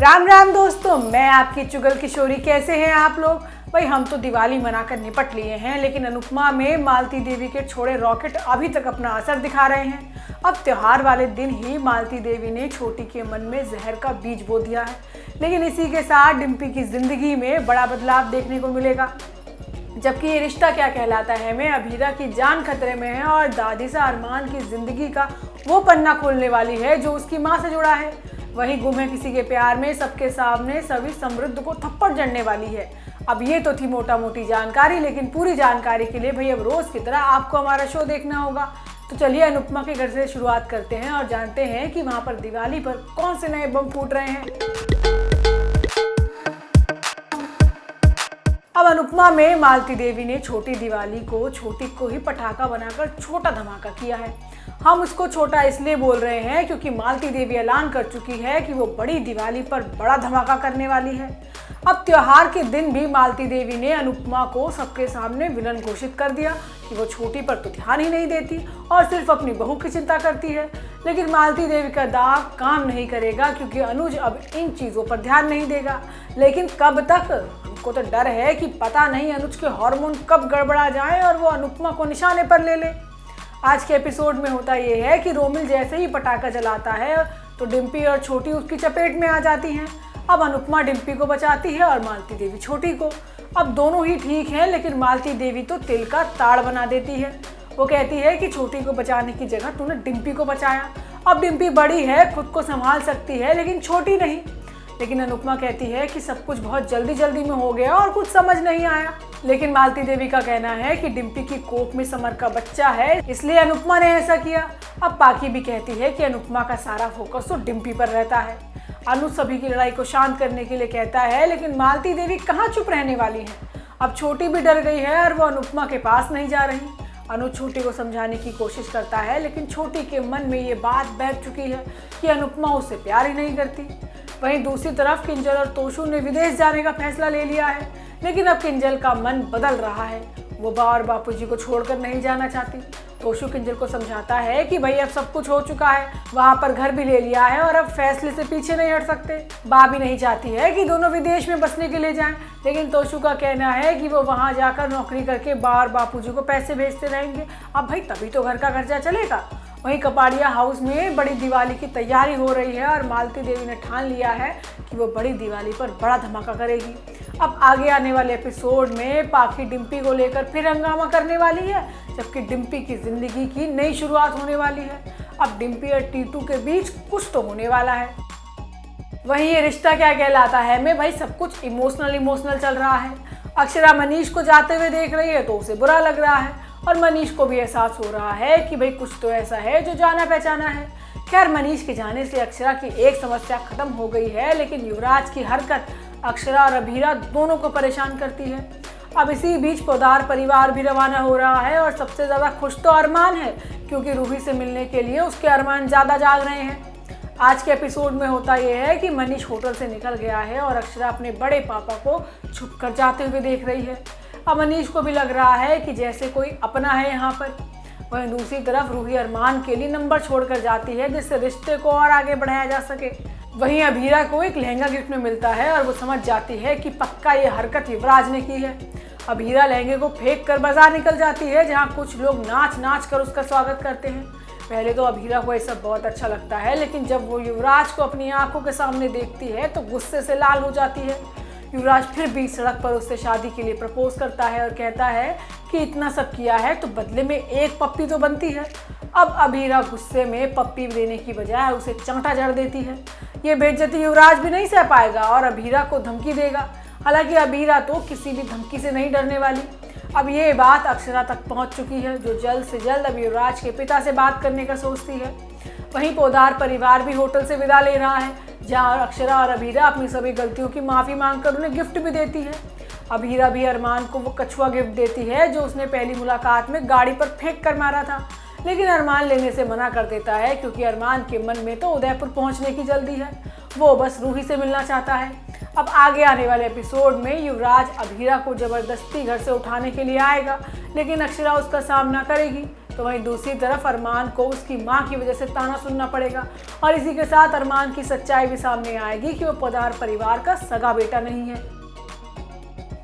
राम राम दोस्तों, मैं आपकी चुगल किशोरी। कैसे हैं आप लोग? भाई हम तो दिवाली मनाकर निपट लिए हैं, लेकिन अनुपमा में मालती देवी के छोड़े रॉकेट अभी तक अपना असर दिखा रहे हैं। अब त्योहार वाले दिन ही मालती देवी ने छोटी के मन में जहर का बीज बो दिया है, लेकिन इसी के साथ डिम्पी की जिंदगी में बड़ा बदलाव देखने को मिलेगा। जबकि ये रिश्ता क्या कहलाता है में अभीरा की जान खतरे में है और दादी सा अरमान की जिंदगी का वो पन्ना खोलने वाली है जो उसकी माँ से जुड़ा है। वहीं गुम है किसी के प्यार में सबके सामने सभी समृद्ध को थप्पड़ जड़ने वाली है। अब ये तो थी मोटा मोटी जानकारी, लेकिन पूरी जानकारी के लिए भाई अब रोज की तरह आपको हमारा शो देखना होगा। तो चलिए अनुपमा के घर से शुरुआत करते हैं और जानते हैं कि वहाँ पर दिवाली पर कौन से नए बम फूट रहे हैं। अब अनुपमा में मालती देवी ने छोटी दिवाली को छोटी को ही पटाखा बनाकर छोटा धमाका किया है। हम उसको छोटा इसलिए बोल रहे हैं क्योंकि मालती देवी ऐलान कर चुकी है कि वो बड़ी दिवाली पर बड़ा धमाका करने वाली है। अब त्योहार के दिन भी मालती देवी ने अनुपमा को सबके सामने विलन घोषित कर दिया कि वो छोटी पर तो ध्यान ही नहीं देती और सिर्फ अपनी बहू की चिंता करती है। लेकिन मालती देवी का दाव काम नहीं करेगा क्योंकि अनुज अब इन चीज़ों पर ध्यान नहीं देगा। लेकिन कब तक? हमको तो डर है कि पता नहीं अनुज के हार्मोन कब गड़बड़ा जाए और वो अनुपमा को निशाने पर ले ले। आज के एपिसोड में होता ये है कि रोमिल जैसे ही पटाखा जलाता है तो डिम्पी और छोटी उसकी चपेट में आ जाती हैं। अब अनुपमा डिम्पी को बचाती है और मालती देवी छोटी को। अब दोनों ही ठीक हैं, लेकिन मालती देवी तो तिल का ताड़ बना देती है। वो कहती है कि छोटी को बचाने की जगह तूने डिम्पी को बचाया। अब डिम्पी बड़ी है, खुद को संभाल सकती है, लेकिन छोटी नहीं। लेकिन अनुपमा कहती है कि सब कुछ बहुत जल्दी जल्दी में हो गया और कुछ समझ नहीं आया। लेकिन मालती देवी का कहना है कि डिम्पी की कोख में समर का बच्चा है, इसलिए अनुपमा ने ऐसा किया। अब पाकी भी कहती है कि अनुपमा का सारा फोकस तो डिम्पी पर रहता है। अनुज सभी की लड़ाई को शांत करने के लिए कहता है, लेकिन मालती देवी कहाँ चुप रहने वाली है। अब छोटी भी डर गई है और वो अनुपमा के पास नहीं जा रही। अनुज छोटी को समझाने की कोशिश करता है, लेकिन छोटी के मन में ये बात बैठ चुकी है कि अनुपमा उससे प्यार ही नहीं करती। वहीं दूसरी तरफ किंजल और तोशु ने विदेश जाने का फैसला ले लिया है, लेकिन अब किंजल का मन बदल रहा है। वो बा और बापूजी को छोड़कर नहीं जाना चाहती। तोशु किंजल को समझाता है कि भाई अब सब कुछ हो चुका है, वहाँ पर घर भी ले लिया है और अब फैसले से पीछे नहीं हट सकते। बा भी नहीं चाहती है कि दोनों विदेश में बसने के लिए जाएं, लेकिन तोशु का कहना है कि वो वहाँ जाकर नौकरी करके बा और बापूजी को पैसे भेजते रहेंगे। अब भाई तभी तो घर का खर्चा चलेगा। वहीं कपाड़िया हाउस में बड़ी दिवाली की तैयारी हो रही है और मालती देवी ने ठान लिया है कि वो बड़ी दिवाली पर बड़ा धमाका करेगी। अब आगे आने वाले एपिसोड में पाखी डिम्पी को लेकर फिर हंगामा करने वाली है, जबकि डिम्पी की जिंदगी की नई शुरुआत होने वाली है। अब डिम्पी और टीटू के बीच कुछ तो होने वाला है। वहीं ये रिश्ता क्या कहलाता है में भाई सब कुछ इमोशनल चल रहा है। अक्षरा मनीष को जाते हुए देख रही है तो उसे बुरा लग रहा है और मनीष को भी एहसास हो रहा है कि भाई कुछ तो ऐसा है जो जाना पहचाना है। खैर मनीष के जाने से अक्षरा की एक समस्या खत्म हो गई है, लेकिन युवराज की हरकत अक्षरा और अभीरा दोनों को परेशान करती है। अब इसी बीच पोदार परिवार भी रवाना हो रहा है और सबसे ज़्यादा खुश तो अरमान है, क्योंकि रूही से मिलने के लिए उसके अरमान ज़्यादा जाग रहे हैं। आज के एपिसोड में होता यह है कि मनीष होटल से निकल गया है और अक्षरा अपने बड़े पापा को छुप कर जाते हुए देख रही है। अब मनीष को भी लग रहा है कि जैसे कोई अपना है यहाँ पर। वहीं दूसरी तरफ रूही अरमान के लिए नंबर छोड़कर जाती है जिससे रिश्ते को और आगे बढ़ाया जा सके। वहीं अभीरा को एक लहंगा गिफ्ट में मिलता है और वो समझ जाती है कि पक्का ये हरकत युवराज ने की है। अभीरा लहंगे को फेंक कर बाजार निकल जाती है, जहाँ कुछ लोग नाच कर उसका स्वागत करते हैं। पहले तो अभीरा को ये सब बहुत अच्छा लगता है, लेकिन जब वो युवराज को अपनी आंखों के सामने देखती है तो गुस्से से लाल हो जाती है। युवराज फिर भी सड़क पर उससे शादी के लिए प्रपोज करता है और कहता है कि इतना सब किया है तो बदले में एक पप्पी तो बनती है। अब अभीरा गुस्से में पप्पी देने की बजाय उसे चांटा जड़ देती है। ये बेइज्जती युवराज भी नहीं सह पाएगा और अभीरा को धमकी देगा। हालांकि अभीरा तो किसी भी धमकी से नहीं डरने वाली। अब ये बात अक्षरा तक पहुंच चुकी है, जो जल्द से जल्द अब युवराज के पिता से बात करने का सोचती है। वहीं पोदार परिवार भी होटल से विदा ले रहा है, जहाँ अक्षरा और अभीरा अपनी सभी गलतियों की माफ़ी मांगकर उन्हें गिफ्ट भी देती है। अभीरा भी अरमान को वो कछुआ गिफ्ट देती है जो उसने पहली मुलाकात में गाड़ी पर फेंक कर मारा था, लेकिन अरमान लेने से मना कर देता है क्योंकि अरमान के मन में तो उदयपुर पहुंचने की जल्दी है। वो बस रूही से मिलना चाहता है। अब आगे आने वाले एपिसोड में युवराज अभीरा को जबरदस्ती घर से उठाने के लिए आएगा, लेकिन अक्षरा उसका सामना करेगी। तो वहीं दूसरी तरफ अरमान को उसकी माँ की वजह से ताना सुनना पड़ेगा और इसी के साथ अरमान की सच्चाई भी सामने आएगी कि वो पोद्दार परिवार का सगा बेटा नहीं है।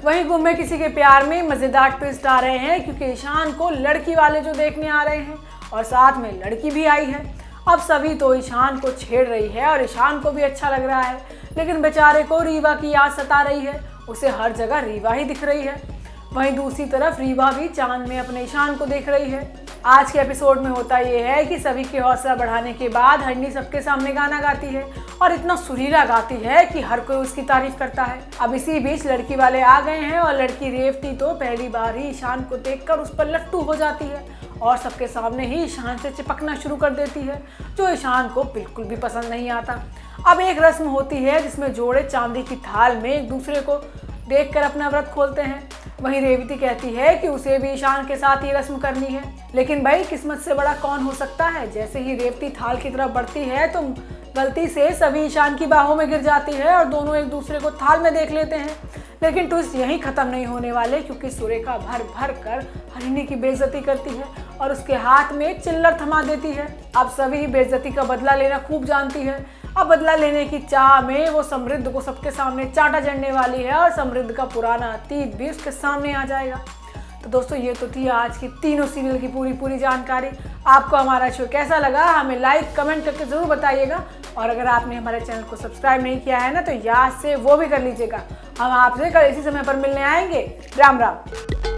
वहीं गुम्मे किसी के प्यार में मजेदार ट्विस्ट आ रहे हैं क्योंकि ईशान को लड़की वाले जो देखने आ रहे हैं और साथ में लड़की भी आई है। अब सभी तो ईशान को छेड़ रही है और ईशान को भी अच्छा लग रहा है, लेकिन बेचारे को रीवा की याद सता रही है। उसे हर जगह रीवा ही दिख रही है। वहीं दूसरी तरफ रीवा भी चांद में अपने ईशान को देख रही है। आज के एपिसोड में होता यह है कि सभी के हौसला बढ़ाने के बाद हरनी सबके सामने गाना गाती है और इतना सुरीला गाती है कि हर कोई उसकी तारीफ करता है। अब इसी बीच लड़की वाले आ गए हैं और लड़की रेवती तो पहली बार ही ईशान को देखकर उस पर लट्टू हो जाती है और सबके सामने ही ईशान से चिपकना शुरू कर देती है, जो ईशान को बिल्कुल भी पसंद नहीं आता। अब एक रस्म होती है जिसमें जोड़े चांदी की थाल में एक दूसरे को देखकर अपना व्रत खोलते हैं। वहीं रेवती कहती है कि उसे भी ईशान के साथ ये रस्म करनी है, लेकिन भाई किस्मत से बड़ा कौन हो सकता है। जैसे ही रेवती थाल की तरफ बढ़ती है तो गलती से सभी ईशान की बाहों में गिर जाती है और दोनों एक दूसरे को थाल में देख लेते हैं। लेकिन ट्विस्ट यहीं खत्म नहीं होने वाले क्योंकि सुरेखा भर भर कर हरिणी की बेइज्जती करती है और उसके हाथ में चिल्लर थमा देती है। अब सभी बेइज्जती का बदला लेना खूब जानती है। अब बदला लेने की चाह में वो समृद्ध को सबके सामने चाटा जड़ने वाली है और समृद्ध का पुराना अतीत भी उसके सामने आ जाएगा। तो दोस्तों ये तो थी आज की तीनों सीरियल की पूरी जानकारी। आपको हमारा शो कैसा लगा हमें लाइक कमेंट करके ज़रूर बताइएगा और अगर आपने हमारे चैनल को सब्सक्राइब नहीं किया है ना तो याद से वो भी कर लीजिएगा। हम आपसे कल इसी समय पर मिलने आएंगे। राम राम।